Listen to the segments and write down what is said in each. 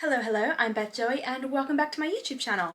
Hello, I'm Beth Joey and welcome back to my YouTube channel.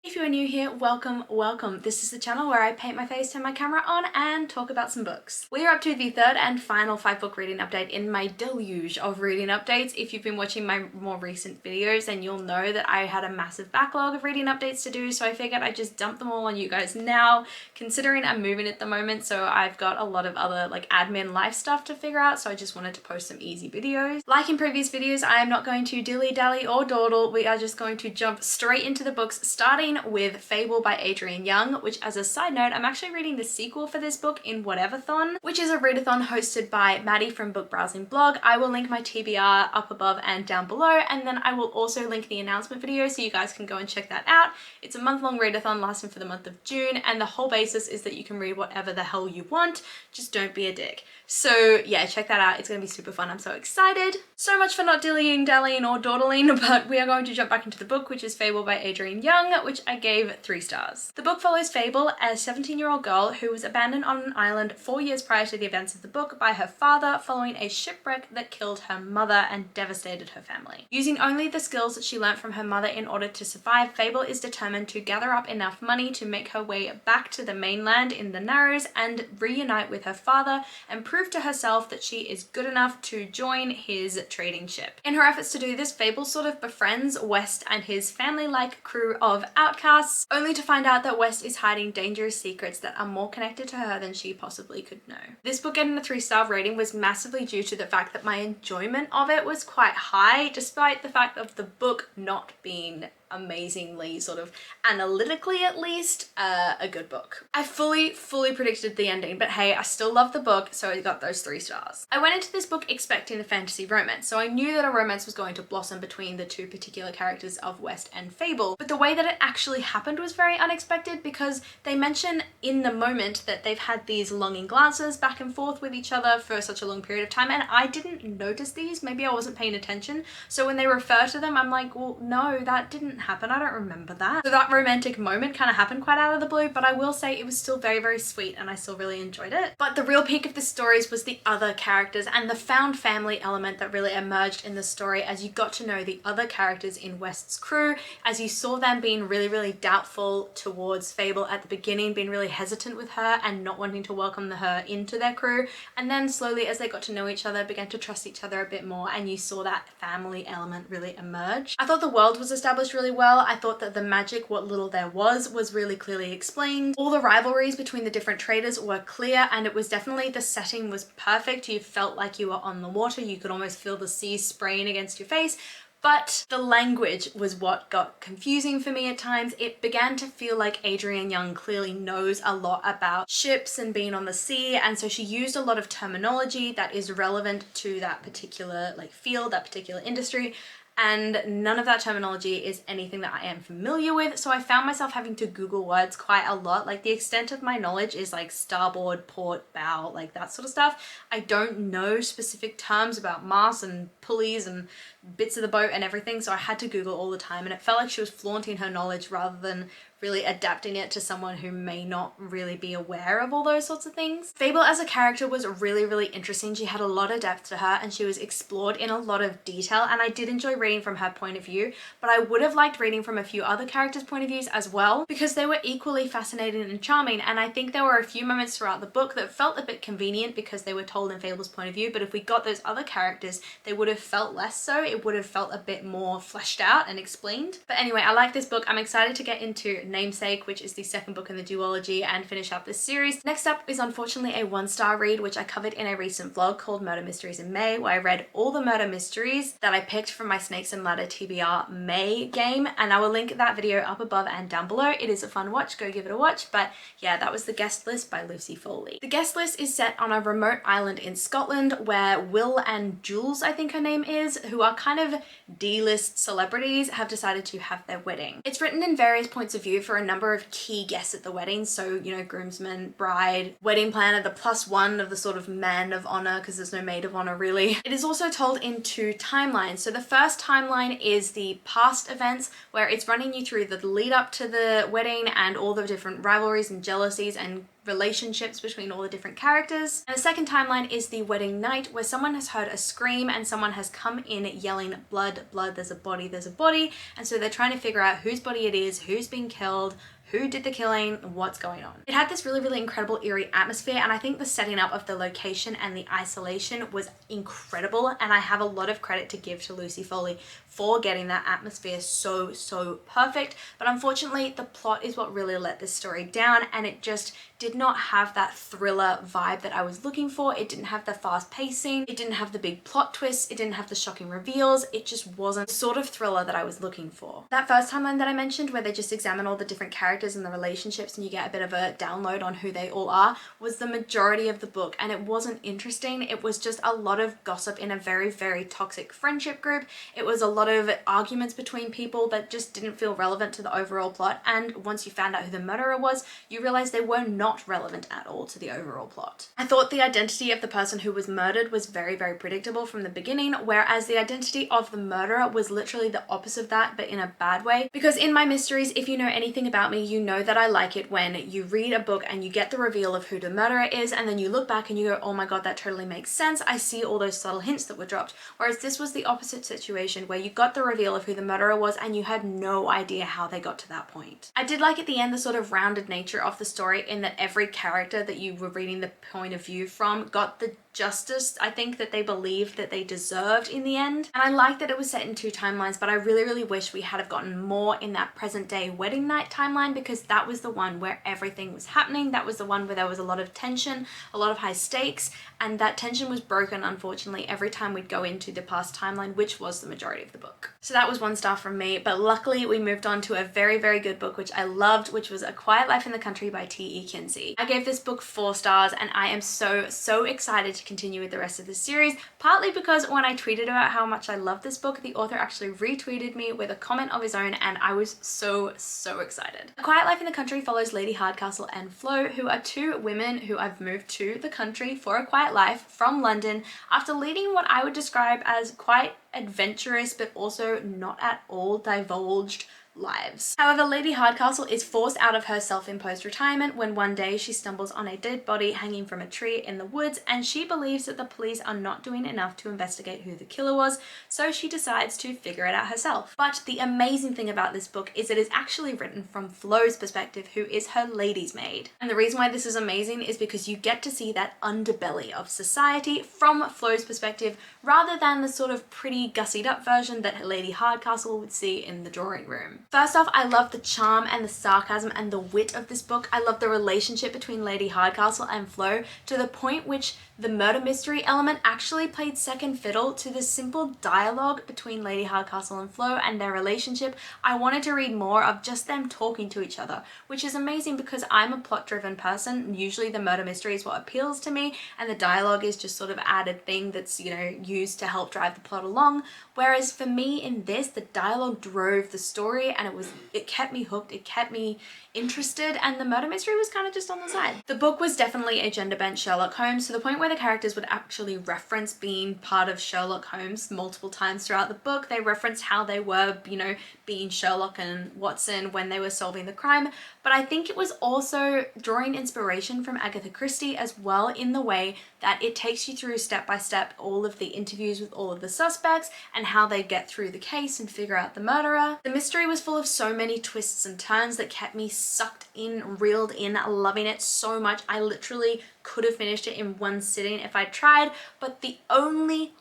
If you are new here, welcome. This is the channel where I paint my face, turn my camera on, and talk about some books. We are up to the third and final 5-book reading update in my deluge of reading updates. If you've been watching my more recent videos, then you'll know that I had a massive backlog of reading updates to do, so I figured I'd just dump them all on you guys now, considering I'm moving at the moment, so I've got a lot of other admin life stuff to figure out, so I just wanted to post some easy videos. Like in previous videos, I am not going to dilly-dally or dawdle. We are just going to jump straight into the books, starting with Fabled by Adrienne Young, which, as a side note, I'm actually reading the sequel for this book in Whateverthon, which is a readathon hosted by Maddie from Book Browsing Blog. I will link my TBR up above and down below, and then I will also link the announcement video so you guys can go and check that out. It's a month-long readathon lasting for the month of June, and the whole basis is that you can read whatever the hell you want, just don't be a dick. So yeah, check that out. It's gonna be super fun. I'm so excited. So much for not dillying, dallying, or dawdling, but we are going to jump back into the book, which is Fabled by Adrienne Young, which I gave 3 stars. The book follows Fable, a 17-year-old girl who was abandoned on an island 4 years prior to the events of the book by her father following a shipwreck that killed her mother and devastated her family. Using only the skills that she learnt from her mother in order to survive, Fable is determined to gather up enough money to make her way back to the mainland in the Narrows and reunite with her father and prove to herself that she is good enough to join his trading ship. In her efforts to do this, Fable sort of befriends West and his family-like crew of outcasts, only to find out that West is hiding dangerous secrets that are more connected to her than she possibly could know. This book getting a 3-star rating was massively due to the fact that my enjoyment of it was quite high, despite the fact of the book not being amazingly, sort of analytically at least, a good book. I fully predicted the ending, but hey, I still love the book, so I got those 3 stars. I went into this book expecting a fantasy romance, so I knew that a romance was going to blossom between the 2 particular characters of West and Fable, but the way that it actually happened was very unexpected because they mention in the moment that they've had these longing glances back and forth with each other for such a long period of time, and I didn't notice these. Maybe I wasn't paying attention, so when they refer to them, I'm like, well, no, that didn't happen. I don't remember that. So that romantic moment kind of happened quite out of the blue, but I will say it was still very sweet and I still really enjoyed it. But the real peak of the stories was the other characters and the found family element that really emerged in the story as you got to know the other characters in West's crew, as you saw them being really doubtful towards Fable at the beginning, being really hesitant with her and not wanting to welcome her into their crew, and then slowly as they got to know each other, began to trust each other a bit more, and you saw that family element really emerge. I thought the world was established really well. I thought that the magic, what little there was really clearly explained. All the rivalries between the different traders were clear, and it was definitely, the setting was perfect. You felt like you were on the water. You could almost feel the sea spraying against your face. But the language was what got confusing for me at times. It began to feel like Adrienne Young clearly knows a lot about ships and being on the sea, and so she used a lot of terminology that is relevant to that particular field, that particular industry, and none of that terminology is anything that I am familiar with, so I found myself having to Google words quite a lot. The extent of my knowledge is starboard, port, bow, that sort of stuff. I don't know specific terms about masts and pulleys and bits of the boat and everything, so I had to Google all the time, and it felt like she was flaunting her knowledge rather than really adapting it to someone who may not really be aware of all those sorts of things. Fable as a character was really interesting. She had a lot of depth to her and she was explored in a lot of detail, and I did enjoy reading from her point of view, but I would have liked reading from a few other characters' point of views as well, because they were equally fascinating and charming, and I think there were a few moments throughout the book that felt a bit convenient because they were told in Fable's point of view, but if we got those other characters, they would have felt less so. It would have felt a bit more fleshed out and explained. But anyway, I like this book. I'm excited to get into Namesake, which is the 2nd book in the duology, and finish up this series. Next up is unfortunately a 1-star read, which I covered in a recent vlog called Murder Mysteries in May, where I read all the murder mysteries that I picked from my Snakes and Ladder TBR May game, and I will link that video up above and down below. It is a fun watch, go give it a watch. But yeah, that was The Guest List by Lucy Foley. The Guest List is set on a remote island in Scotland where Will and Jules, I think her name is, who are kind of D-list celebrities, have decided to have their wedding. It's written in various points of view for a number of key guests at the wedding, so groomsman, bride, wedding planner, the +1 of the sort of man of honor, because there's no maid of honor really. It is also told in 2 timelines. So the first timeline is the past events, where it's running you through the lead up to the wedding and all the different rivalries and jealousies and relationships between all the different characters. And the second timeline is the wedding night, where someone has heard a scream and someone has come in yelling, blood, blood, there's a body, there's a body. And so they're trying to figure out whose body it is, who's been killed, who did the killing, what's going on. It had this really, really incredible eerie atmosphere, and I think the setting up of the location and the isolation was incredible, and I have a lot of credit to give to Lucy Foley for getting that atmosphere so perfect. But unfortunately, the plot is what really let this story down, and it just did not have that thriller vibe that I was looking for. It didn't have the fast pacing, it didn't have the big plot twists, it didn't have the shocking reveals. It just wasn't the sort of thriller that I was looking for. That first timeline that I mentioned, where they just examine all the different characters and the relationships and you get a bit of a download on who they all are, was the majority of the book, and it wasn't interesting. It was just a lot of gossip in a very, very toxic friendship group. It was a lot of arguments between people that just didn't feel relevant to the overall plot, and once you found out who the murderer was, you realized they were not relevant at all to the overall plot. I thought the identity of the person who was murdered was very, very predictable from the beginning, whereas the identity of the murderer was literally the opposite of that, but in a bad way. Because in my mysteries, if you know anything about me, you know that I like it when you read a book and you get the reveal of who the murderer is, and then you look back and you go, oh my god, that totally makes sense. I see all those subtle hints that were dropped. Whereas this was the opposite situation, where you got the reveal of who the murderer was and you had no idea how they got to that point. I did like at the end the sort of rounded nature of the story, in that every character that you were reading the point of view from got the justice, I think, that they believed that they deserved in the end. And I like that it was set in two timelines, but I really, really wish we had have gotten more in that present day wedding night timeline, because that was the one where everything was happening. That was the one where there was a lot of tension, a lot of high stakes, and that tension was broken, unfortunately, every time we'd go into the past timeline, which was the majority of the book. So that was 1 star from me, but luckily we moved on to a very, very good book, which I loved, which was A Quiet Life in the Country by T.E. Kinsey. I gave this book 4 stars, and I am so excited to continue with the rest of the series, partly because when I tweeted about how much I love this book, the author actually retweeted me with a comment of his own, and I was so excited. A Quiet Life in the Country follows Lady Hardcastle and Flo, who are 2 women who have moved to the country for a quiet life from London after leading what I would describe as quite adventurous but also not at all divulged lives. However, Lady Hardcastle is forced out of her self-imposed retirement when one day she stumbles on a dead body hanging from a tree in the woods, and she believes that the police are not doing enough to investigate who the killer was, so she decides to figure it out herself. But the amazing thing about this book is it is actually written from Flo's perspective, who is her lady's maid. And the reason why this is amazing is because you get to see that underbelly of society from Flo's perspective, rather than the sort of pretty gussied up version that Lady Hardcastle would see in the drawing room. First off, I love the charm and the sarcasm and the wit of this book. I love the relationship between Lady Hardcastle and Flo, to the point which the murder mystery element actually played second fiddle to the simple dialogue between Lady Hardcastle and Flo and their relationship. I wanted to read more of just them talking to each other, which is amazing because I'm a plot-driven person. Usually the murder mystery is what appeals to me, and the dialogue is just sort of added thing that's, you know, used to help drive the plot along. Whereas for me in this, the dialogue drove the story, and it kept me hooked, it kept me interested, and the murder mystery was kind of just on the side. The book was definitely a gender-bent Sherlock Holmes, to the point where the characters would actually reference being part of Sherlock Holmes multiple times throughout the book. They referenced how they were, you know, being Sherlock and Watson when they were solving the crime, but I think it was also drawing inspiration from Agatha Christie as well, in the way that it takes you through step by step all of the interviews with all of the suspects and how they get through the case and figure out the murderer. The mystery was full of so many twists and turns that kept me sucked in, reeled in, loving it so much. I literally could have finished it in one sitting if I tried, but the only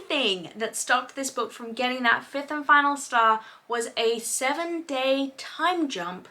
thing that stopped this book from getting that 5th and final star was a 7-day time jump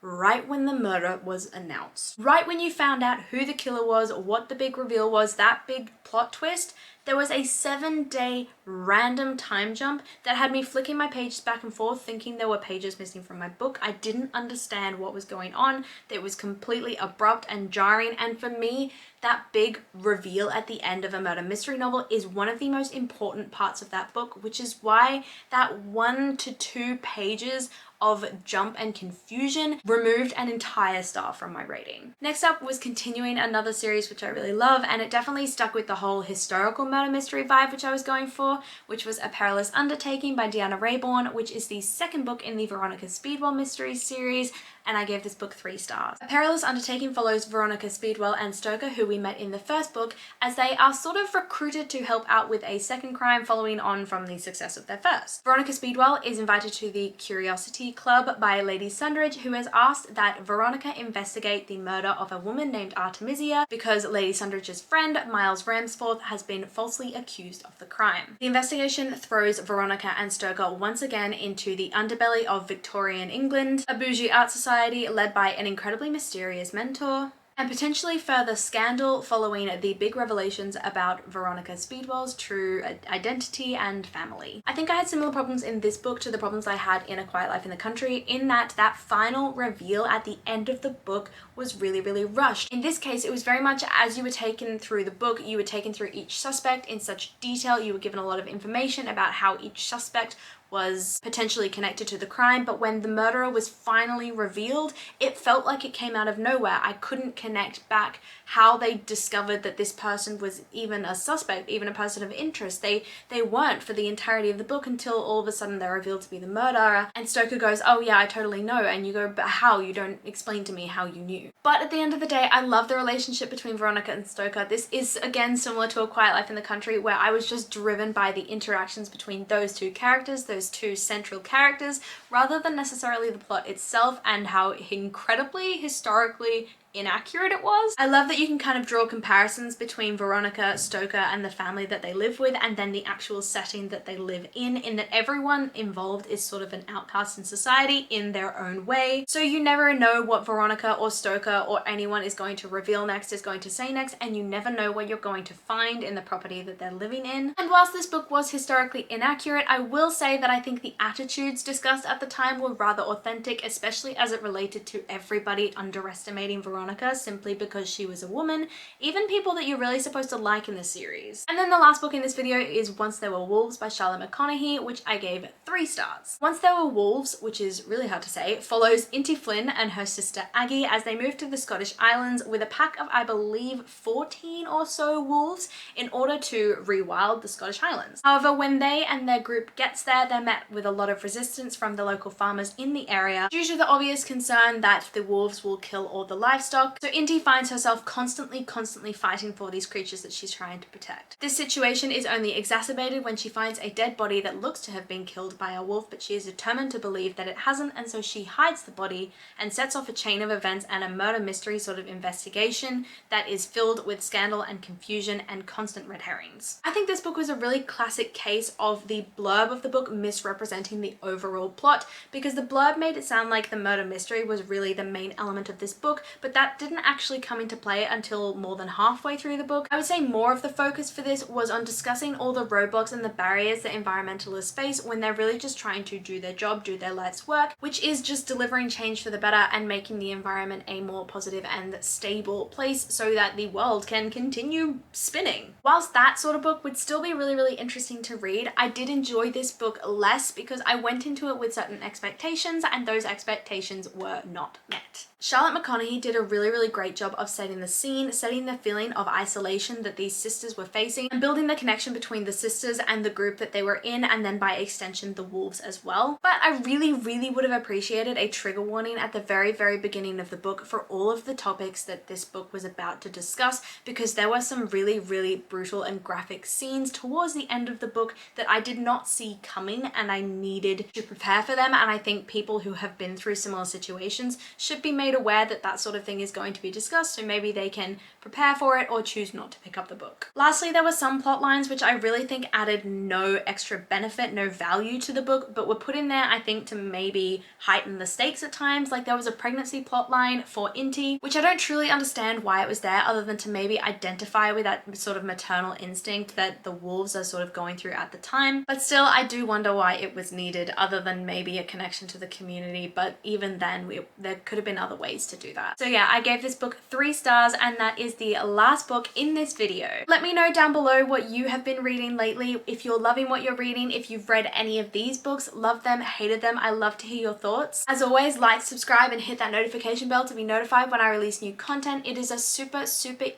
right when the murder was announced. Right when you found out who the killer was, what the big reveal was, that big plot twist, there was a 7-day random time jump that had me flicking my pages back and forth thinking there were pages missing from my book. I didn't understand what was going on. It was completely abrupt and jarring, and for me, that big reveal at the end of a murder mystery novel is one of the most important parts of that book, which is why that 1 to 2 pages of jump and confusion removed an entire star from my rating. Next up was continuing another series which I really love, and it definitely stuck with the whole historical murder mystery vibe which I was going for, which was A Perilous Undertaking by Deanna Raybourn, which is the second book in the Veronica Speedwell mysteries series, and I gave this book 3 stars. A Perilous Undertaking follows Veronica Speedwell and Stoker, who we met in the first book, as they are sort of recruited to help out with a second crime following on from the success of their first. Veronica Speedwell is invited to the Curiosity Club by Lady Sundridge, who has asked that Veronica investigate the murder of a woman named Artemisia because Lady Sundridge's friend, Miles Ramsforth, has been falsely accused of the crime. The investigation throws Veronica and Stoker once again into the underbelly of Victorian England, a bougie art society led by an incredibly mysterious mentor, and potentially further scandal following the big revelations about Veronica Speedwell's true identity and family. I think I had similar problems in this book to the problems I had in A Quiet Life in the Country, in that final reveal at the end of the book was really rushed. In this case, it was very much as you were taken through the book, you were taken through each suspect in such detail, you were given a lot of information about how each suspect was potentially connected to the crime, but when the murderer was finally revealed, it felt like it came out of nowhere. I couldn't connect back how they discovered that this person was even a suspect, even a person of interest. They weren't for the entirety of the book until all of a sudden they're revealed to be the murderer, and Stoker goes, "Oh yeah, I totally know," and you go, "But how? You don't explain to me how you knew." But at the end of the day, I love the relationship between Veronica and Stoker. This is again similar to A Quiet Life in the Country, where I was just driven by the interactions between those two characters, those two central characters, rather than necessarily the plot itself and how incredibly historically inaccurate it was. I love that you can kind of draw comparisons between Veronica, Stoker, and the family that they live with, and then the actual setting that they live in that everyone involved is sort of an outcast in society in their own way. So you never know what Veronica or Stoker or anyone is going to reveal next, is going to say next, and you never know what you're going to find in the property that they're living in. And whilst this book was historically inaccurate, I will say that I think the attitudes discussed at the time were rather authentic, especially as it related to everybody underestimating Veronica simply because she was a woman, even people that you're really supposed to like in the series. And then the last book in this video is Once There Were Wolves by Charlotte McConaughey, which I gave 3 stars. Once There Were Wolves, which is really hard to say, follows Inti Flynn and her sister Aggie as they move to the Scottish Islands with a pack of, I believe, 14 or so wolves in order to rewild the Scottish Highlands. However, when they and their group gets there, they're met with a lot of resistance from the local farmers in the area due to the obvious concern that the wolves will kill all the livestock. So Inti finds herself constantly fighting for these creatures that she's trying to protect. This situation is only exacerbated when she finds a dead body that looks to have been killed by a wolf, but she is determined to believe that it hasn't, and so she hides the body and sets off a chain of events and a murder mystery sort of investigation that is filled with scandal and confusion and constant red herrings. I think this book was a really classic case of the blurb of the book misrepresenting the overall plot, because the blurb made it sound like the murder mystery was really the main element of this book, but that didn't actually come into play until more than halfway through the book. I would say more of the focus for this was on discussing all the roadblocks and the barriers that environmentalists face when they're really just trying to do their job, do their life's work, which is just delivering change for the better and making the environment a more positive and stable place so that the world can continue spinning. Whilst that sort of book would still be really interesting to read, I did enjoy this book less because I went into it with certain expectations and those expectations were not met. Charlotte McConaughey did a really great job of setting the scene, setting the feeling of isolation that these sisters were facing, and building the connection between the sisters and the group that they were in, and then by extension the wolves as well. But I really would have appreciated a trigger warning at the very beginning of the book for all of the topics that this book was about to discuss, because there were some really brutal and graphic scenes towards the end of the book that I did not see coming, and I needed to prepare for them. And I think people who have been through similar situations should be made aware that that sort of thing is going to be discussed, so maybe they can prepare for it or choose not to pick up the book. Lastly, there were some plot lines which I really think added no extra benefit, no value to the book, but were put in there I think to maybe heighten the stakes at times. Like there was a pregnancy plot line for Inti, which I don't truly understand why it was there other than to maybe identify with that sort of maternal instinct that the wolves are sort of going through at the time. But still, I do wonder why it was needed other than maybe a connection to the community. But even then, there could have been been other ways to do that. So yeah, I gave this book 3 stars, and that is the last book in this video. Let me know down below what you have been reading lately, if you're loving what you're reading, if you've read any of these books, loved them, hated them. I love to hear your thoughts. As always, like, subscribe, and hit that notification bell to be notified when I release new content. It is a super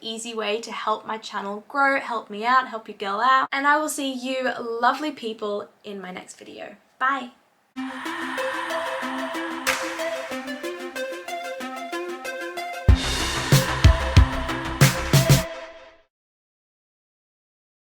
easy way to help my channel grow, help me out, help your girl out, and I will see you lovely people in my next video. Bye!